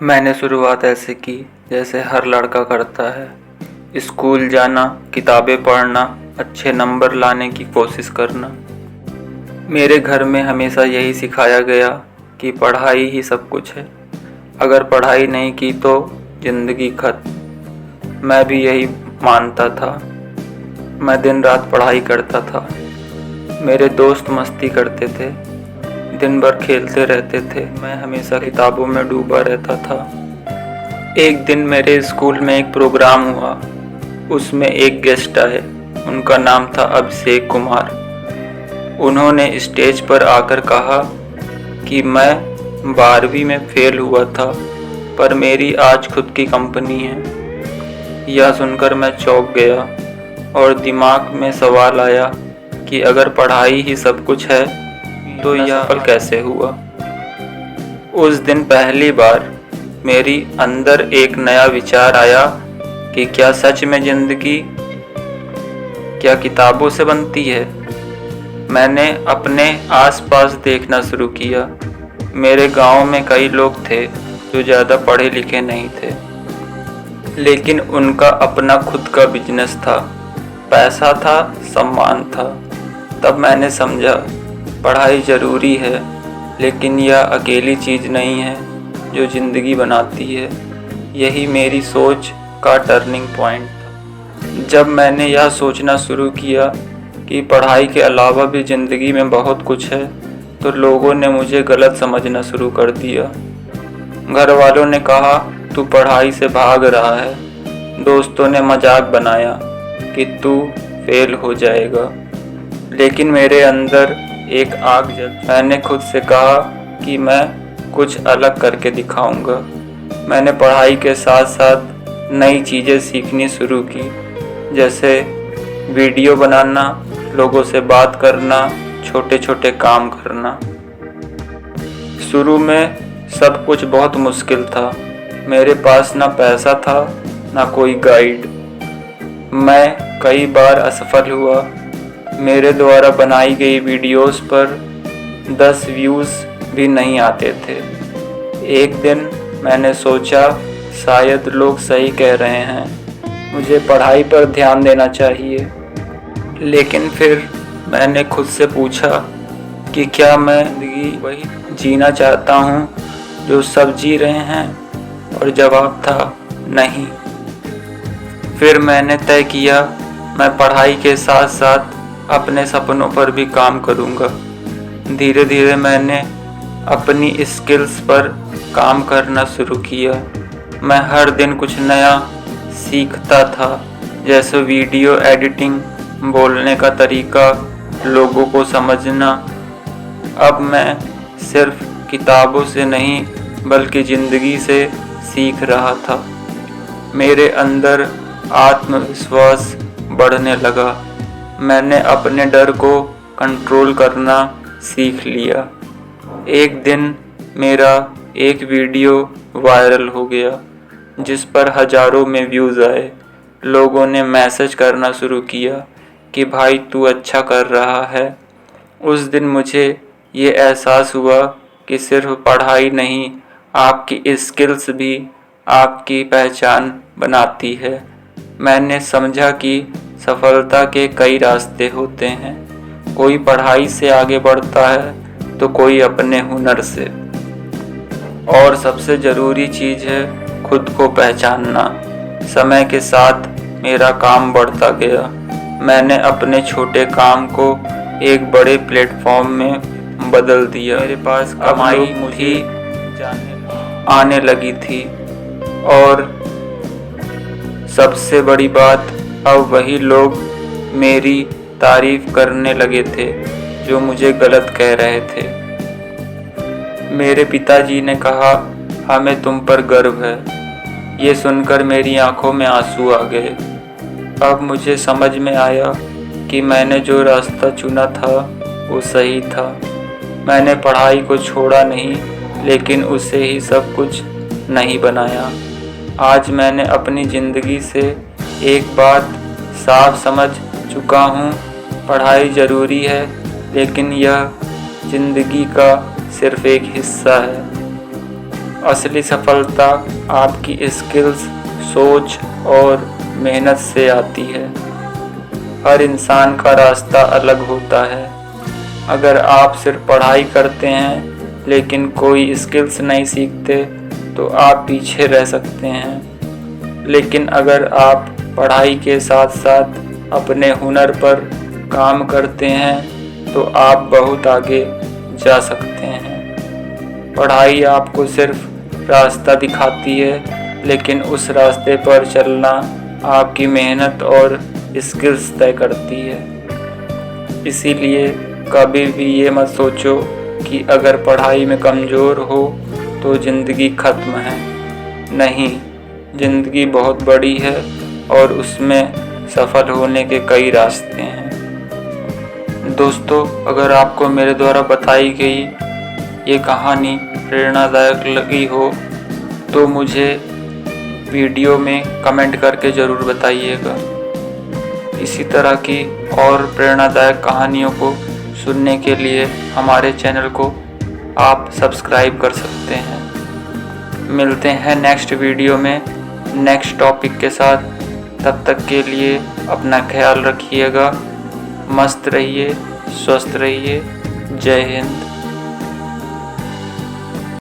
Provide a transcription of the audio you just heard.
मैंने शुरुआत ऐसे की जैसे हर लड़का करता है। स्कूल जाना, किताबें पढ़ना, अच्छे नंबर लाने की कोशिश करना। मेरे घर में हमेशा यही सिखाया गया कि पढ़ाई ही सब कुछ है। अगर पढ़ाई नहीं की तो ज़िंदगी खत्म। मैं भी यही मानता था। मैं दिन रात पढ़ाई करता था। मेरे दोस्त मस्ती करते थे, दिन भर खेलते रहते थे। मैं हमेशा किताबों में डूबा रहता था। एक दिन मेरे स्कूल में एक प्रोग्राम हुआ। उसमें एक गेस्ट आए। उनका नाम था अभिषेक कुमार। उन्होंने स्टेज पर आकर कहा कि मैं 12वीं में फेल हुआ था, पर मेरी आज खुद की कंपनी है। यह सुनकर मैं चौंक गया और दिमाग में सवाल आया कि अगर पढ़ाई ही सब कुछ है तो यह सफल कैसे हुआ। उस दिन पहली बार मेरी अंदर एक नया विचार आया कि क्या सच में जिंदगी क्या किताबों से बनती है। मैंने अपने आसपास देखना शुरू किया। मेरे गांव में कई लोग थे जो ज़्यादा पढ़े लिखे नहीं थे, लेकिन उनका अपना खुद का बिजनेस था, पैसा था, सम्मान था। तब मैंने समझा पढ़ाई ज़रूरी है, लेकिन यह अकेली चीज़ नहीं है जो ज़िंदगी बनाती है। यही मेरी सोच का टर्निंग पॉइंट था। जब मैंने यह सोचना शुरू किया कि पढ़ाई के अलावा भी ज़िंदगी में बहुत कुछ है, तो लोगों ने मुझे गलत समझना शुरू कर दिया। घर वालों ने कहा तू पढ़ाई से भाग रहा है। दोस्तों ने मजाक बनाया कि तू फेल हो जाएगा। लेकिन मेरे अंदर एक आग जल। मैंने खुद से कहा कि मैं कुछ अलग करके दिखाऊंगा। मैंने पढ़ाई के साथ साथ नई चीज़ें सीखनी शुरू की, जैसे वीडियो बनाना, लोगों से बात करना, छोटे छोटे काम करना। शुरू में सब कुछ बहुत मुश्किल था। मेरे पास ना पैसा था, ना कोई गाइड। मैं कई बार असफल हुआ। मेरे द्वारा बनाई गई वीडियोस पर 10 व्यूज़ भी नहीं आते थे। एक दिन मैंने सोचा शायद लोग सही कह रहे हैं, मुझे पढ़ाई पर ध्यान देना चाहिए। लेकिन फिर मैंने खुद से पूछा कि क्या मैं ज़िंदगी वही जीना चाहता हूँ जो सब जी रहे हैं, और जवाब था नहीं। फिर मैंने तय किया मैं पढ़ाई के साथ साथ अपने सपनों पर भी काम करूंगा। धीरे धीरे मैंने अपनी स्किल्स पर काम करना शुरू किया। मैं हर दिन कुछ नया सीखता था, जैसे वीडियो एडिटिंग, बोलने का तरीका, लोगों को समझना। अब मैं सिर्फ किताबों से नहीं बल्कि ज़िंदगी से सीख रहा था। मेरे अंदर आत्मविश्वास बढ़ने लगा। मैंने अपने डर को कंट्रोल करना सीख लिया। एक दिन मेरा एक वीडियो वायरल हो गया, जिस पर हज़ारों में व्यूज़ आए। लोगों ने मैसेज करना शुरू किया कि भाई तू अच्छा कर रहा है। उस दिन मुझे ये एहसास हुआ कि सिर्फ पढ़ाई नहीं, आपकी स्किल्स भी आपकी पहचान बनाती है। मैंने समझा कि सफलता के कई रास्ते होते हैं। कोई पढ़ाई से आगे बढ़ता है तो कोई अपने हुनर से। और सबसे ज़रूरी चीज़ है खुद को पहचानना। समय के साथ मेरा काम बढ़ता गया। मैंने अपने छोटे काम को एक बड़े प्लेटफॉर्म में बदल दिया। मेरे पास कमाई मुझे आने लगी थी, और सबसे बड़ी बात, अब वही लोग मेरी तारीफ करने लगे थे जो मुझे गलत कह रहे थे। मेरे पिताजी ने कहा हमें तुम पर गर्व है। ये सुनकर मेरी आंखों में आंसू आ गए। अब मुझे समझ में आया कि मैंने जो रास्ता चुना था वो सही था। मैंने पढ़ाई को छोड़ा नहीं, लेकिन उसे ही सब कुछ नहीं बनाया। आज मैंने अपनी ज़िंदगी से एक बात साफ समझ चुका हूँ, पढ़ाई ज़रूरी है, लेकिन यह ज़िंदगी का सिर्फ एक हिस्सा है। असली सफलता आपकी स्किल्स, सोच और मेहनत से आती है। हर इंसान का रास्ता अलग होता है। अगर आप सिर्फ पढ़ाई करते हैं लेकिन कोई स्किल्स नहीं सीखते तो आप पीछे रह सकते हैं। लेकिन अगर आप पढ़ाई के साथ साथ अपने हुनर पर काम करते हैं तो आप बहुत आगे जा सकते हैं। पढ़ाई आपको सिर्फ रास्ता दिखाती है, लेकिन उस रास्ते पर चलना आपकी मेहनत और स्किल्स तय करती है। इसीलिए कभी भी ये मत सोचो कि अगर पढ़ाई में कमज़ोर हो तो ज़िंदगी ख़त्म है। नहीं, ज़िंदगी बहुत बड़ी है और उसमें सफल होने के कई रास्ते हैं। दोस्तों, अगर आपको मेरे द्वारा बताई गई ये कहानी प्रेरणादायक लगी हो तो मुझे वीडियो में कमेंट करके ज़रूर बताइएगा। इसी तरह की और प्रेरणादायक कहानियों को सुनने के लिए हमारे चैनल को आप सब्सक्राइब कर सकते हैं। मिलते हैं नेक्स्ट वीडियो में नेक्स्ट टॉपिक के साथ। तब तक के लिए अपना ख्याल रखिएगा। मस्त रहिए, स्वस्थ रहिए। जय हिंद।